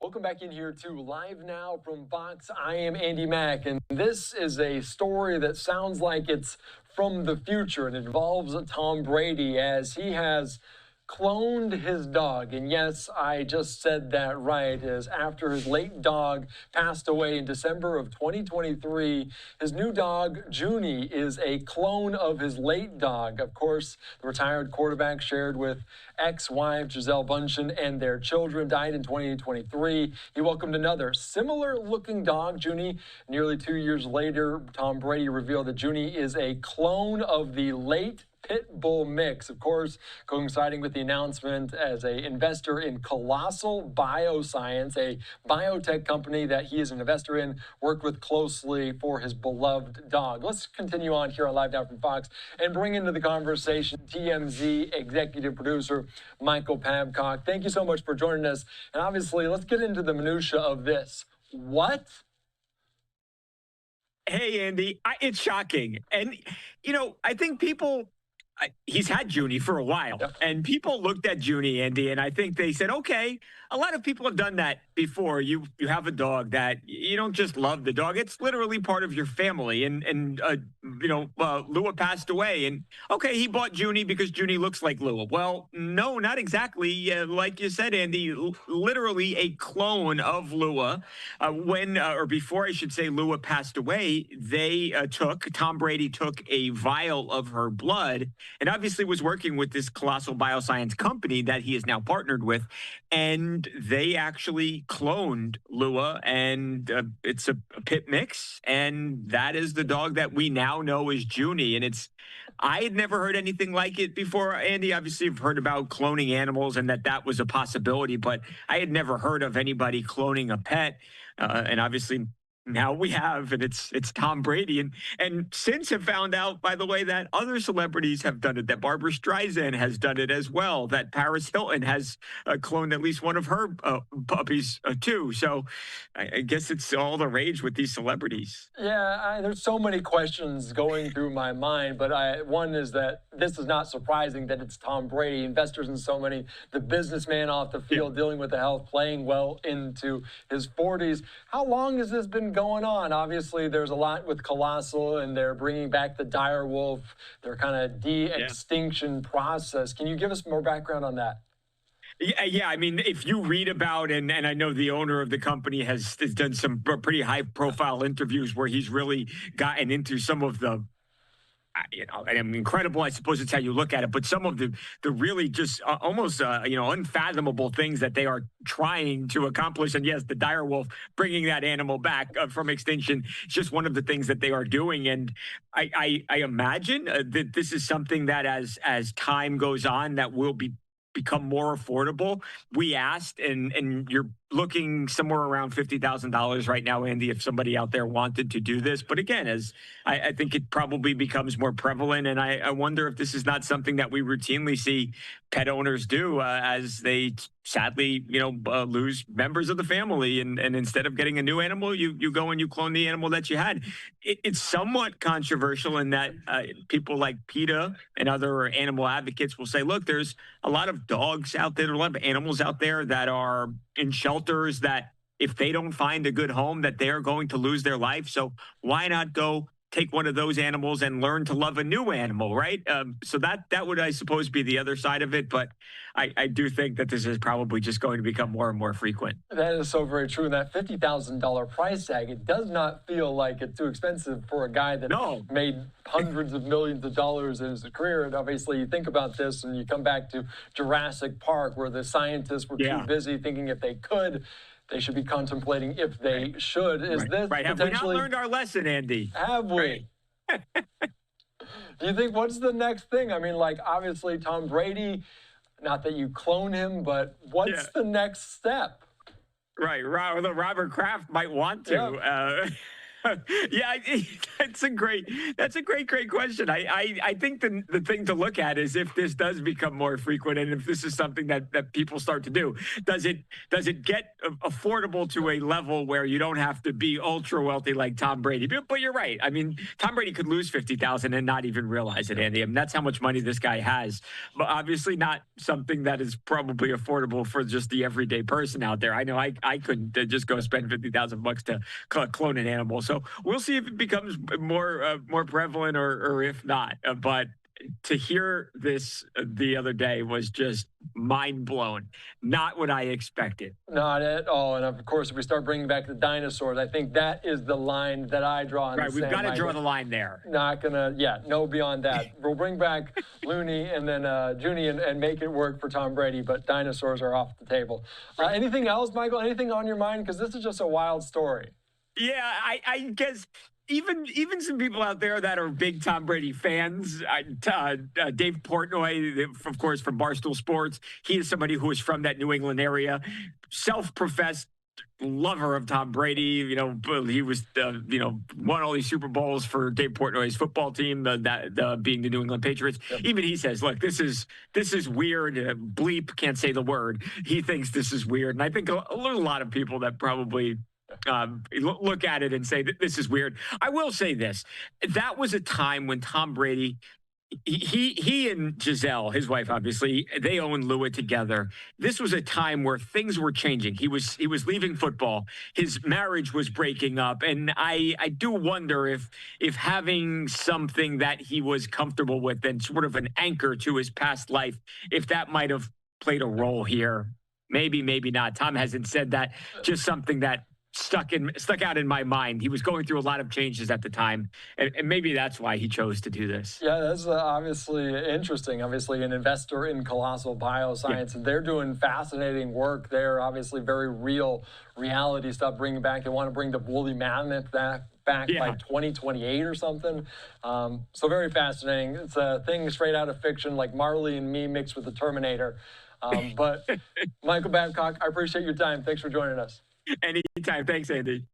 Welcome back in here to Live Now from Fox. I am Andy Mack, and this is a story that sounds like it's from the future. It involves Tom Brady as he has cloned his dog. And yes, I just said that right, as after his late dog passed away in December of 2023, his new dog, Junie, is a clone of his late dog. Of course, the retired quarterback shared with ex-wife Gisele Bündchen and their children, died in 2023. He welcomed another similar-looking dog, Junie. Nearly 2 years later, Tom Brady revealed that Junie is a clone of the late Pit Bull mix, of course, coinciding with the announcement as an investor in Colossal Bioscience, a biotech company that he is an investor in, worked with closely for his beloved dog. Let's continue on here on Live Now from Fox and bring into the conversation TMZ executive producer Michael Babcock. Thank you so much for joining us. And obviously, let's get into the minutia of this. What? Hey, Andy, it's shocking. And, I think he's had Junie for a while, and people looked at Junie, Andy, and I think they said, okay, a lot of people have done that before. You have a dog that you don't just love the dog. It's literally part of your family. And Lua passed away, and okay, he bought Junie because Junie looks like Lua. Well, no, not exactly. Like you said, Andy, literally a clone of Lua. Or before I should say, Lua passed away, Tom Brady took a vial of her blood and obviously was working with this Colossal Bioscience company that he is now partnered with. And they actually cloned Lua, and it's a pit mix. And that is the dog that we now know is Junie. And I had never heard anything like it before, Andy. Obviously, I've heard about cloning animals and that was a possibility, but I had never heard of anybody cloning a pet. And obviously, now we have, and it's Tom Brady. And since have found out, by the way, that other celebrities have done it, that Barbara Streisand has done it as well, that Paris Hilton has cloned at least one of her puppies too. So I guess it's all the rage with these celebrities. Yeah, there's so many questions going through my mind, but one is that this is not surprising that it's Tom Brady, investors in so many, the businessman off the field, dealing with the health, playing well into his 40s. How long has this been going on? Obviously, there's a lot with Colossal, and they're bringing back the dire wolf, their kind of de-extinction process. Can you give us more background on that? Yeah. I mean, if you read about, and I know the owner of the company has done some pretty high-profile interviews where he's really gotten into some of the, and incredible, I suppose it's how you look at it, but some of the really just almost, unfathomable things that they are trying to accomplish. And yes, the dire wolf, bringing that animal back from extinction, is just one of the things that they are doing. And I imagine that this is something that as time goes on, that will become more affordable. We asked, and you're looking somewhere around $50,000 right now, Andy, if somebody out there wanted to do this. But again, as I think it probably becomes more prevalent, and I wonder if this is not something that we routinely see pet owners do as they sadly, lose members of the family. And instead of getting a new animal, you go and you clone the animal that you had. It's somewhat controversial in that people like PETA and other animal advocates will say, look, there's a lot of dogs out there, a lot of animals out there that are in shelters that if they don't find a good home, that they are going to lose their life. So why not go take one of those animals and learn to love a new animal, right? So that would, I suppose, be the other side of it. But I do think that this is probably just going to become more and more frequent. That is so very true. That $50,000 price tag, it does not feel like it's too expensive for a guy that made hundreds of millions of dollars in his career. And obviously, you think about this and you come back to Jurassic Park, where the scientists were too busy thinking if they could, they should be contemplating if they should. Is this right? Have we not learned our lesson, Andy? Have we? Do you think, what's the next thing? I mean, like, obviously, Tom Brady, not that you clone him, but what's the next step? Right. Robert Kraft might want to. Yeah, that's a great great question. I think the thing to look at is if this does become more frequent and if this is something that people start to do, does it get affordable to a level where you don't have to be ultra wealthy like Tom Brady? But you're right. I mean, Tom Brady could lose 50,000 and not even realize it, Andy. I mean, that's how much money this guy has. But obviously not something that is probably affordable for just the everyday person out there. I know I couldn't just go spend 50,000 bucks to clone an animal. So we'll see if it becomes more prevalent or if not. But to hear this the other day was just mind blown. Not what I expected. Not at all. And of course, if we start bringing back the dinosaurs, I think that is the line that I draw in the Right, we've sand, got to draw Michael. the line there. Not gonna, yeah, no beyond that. We'll bring back Looney and then Junie and make it work for Tom Brady, but dinosaurs are off the table. Anything else, Michael? Anything on your mind? Because this is just a wild story. Yeah, I guess even some people out there that are big Tom Brady fans, Dave Portnoy, of course, from Barstool Sports, he is somebody who is from that New England area, self-professed lover of Tom Brady. You know, he was, won all these Super Bowls for Dave Portnoy's football team, being the New England Patriots. Yep. Even he says, look, this is weird. Bleep, can't say the word. He thinks this is weird. And I think a lot of people that probably look at it and say that this is weird. I will say this. That was a time when Tom Brady, he and Gisele, his wife, obviously, they own Lua together. This was a time where things were changing. He was leaving football. His marriage was breaking up. And I do wonder if having something that he was comfortable with and sort of an anchor to his past life, if that might have played a role here. Maybe, maybe not. Tom hasn't said that. Just something that stuck out in my mind. He was going through a lot of changes at the time, and maybe that's why he chose to do this. Yeah, that's obviously interesting. Obviously, an investor in Colossal Bioscience, and they're doing fascinating work. They're obviously very real reality stuff, bringing back. They want to bring the woolly mammoth back by 2028 or something. So very fascinating. It's a thing straight out of fiction, like Marley and Me mixed with the Terminator. But Michael Babcock, I appreciate your time. Thanks for joining us. Anytime. Thanks, Andy.